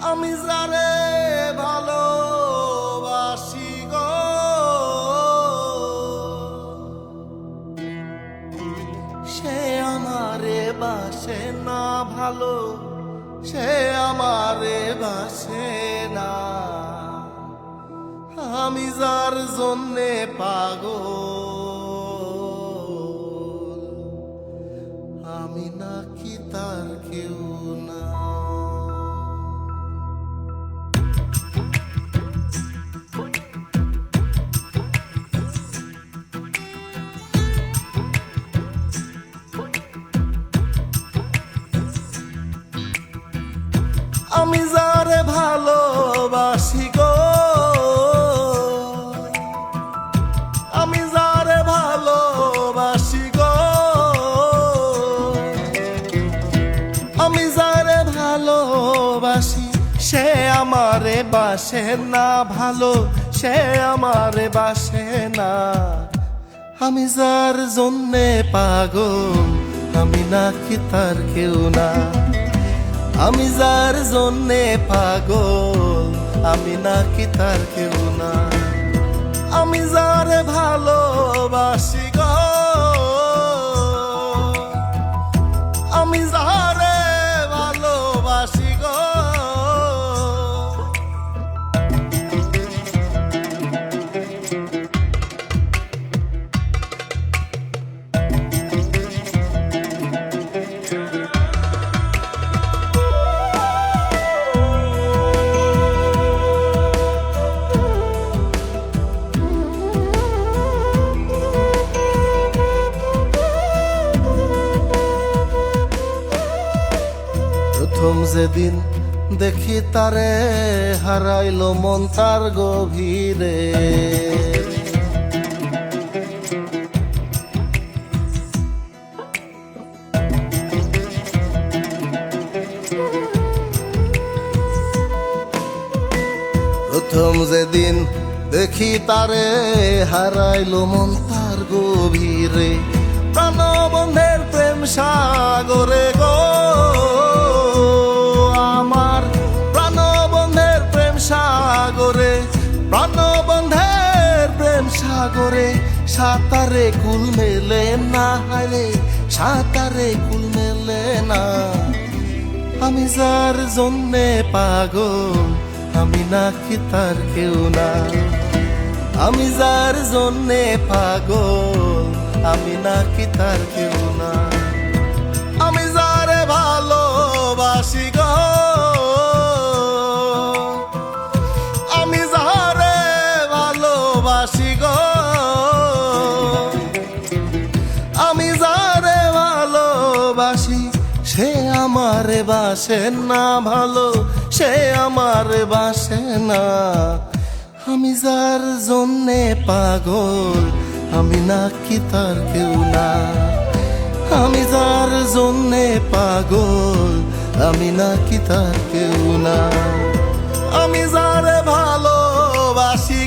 আমি যারে ভালোবাসি গো, সে আমারে বাসে না ভালো, সে আমারে বাসে না। আমি যার জন্যে পাগল, আমি নাকি তার কেউ না। আমি যারে ভালোবাসি গো, আমি যারে ভালোবাসি গো, আমি যারে ভালোবাসি, সে আমারে বাসে না ভালো, সে আমারে বাসে না। আমি যার জন্যে পাগল, আমি নাকি তার কেউ না। আমি যার জন্যে পাগল, আমি নাকি তার কেউ না। আমি যারে ভালোবাসি গো, আমি যারে ভালোবাসি গো। প্রথম যেদিন দেখি তারে, হারাইলো মন তার গভীরে। প্রথম যেদিন দেখি তারে, হারাইলো মন তার গভীরে। প্রাণবন্ধের প্রেম সাগরে গো, আমার প্রাণবন্ধের প্রেম সাগরে, প্রাণবন্ধের প্রেম সাগরে। সাঁতারে কুল মেলে না হারে, সাঁতারে কুল মেলে না। আমি যার জন্যে পাগল, আমি নাকি তার কেউ না। আমি যার জন্যে পাগল, আমি নাকি তার কেউ না। আমি যারে ভালোবাসি গো, আমি যারে ভালোবাসি গো, আমি যারে ভালোবাসি, সে আমারে বাসে না ভালো, সে আমারে বাসে না। আমি যার জন্যে পাগল, আমি নাকি তার কেউ না। আমি যার জন্যে পাগল, আমি নাকি তার কেউ না। আমি যারে ভালোবাসি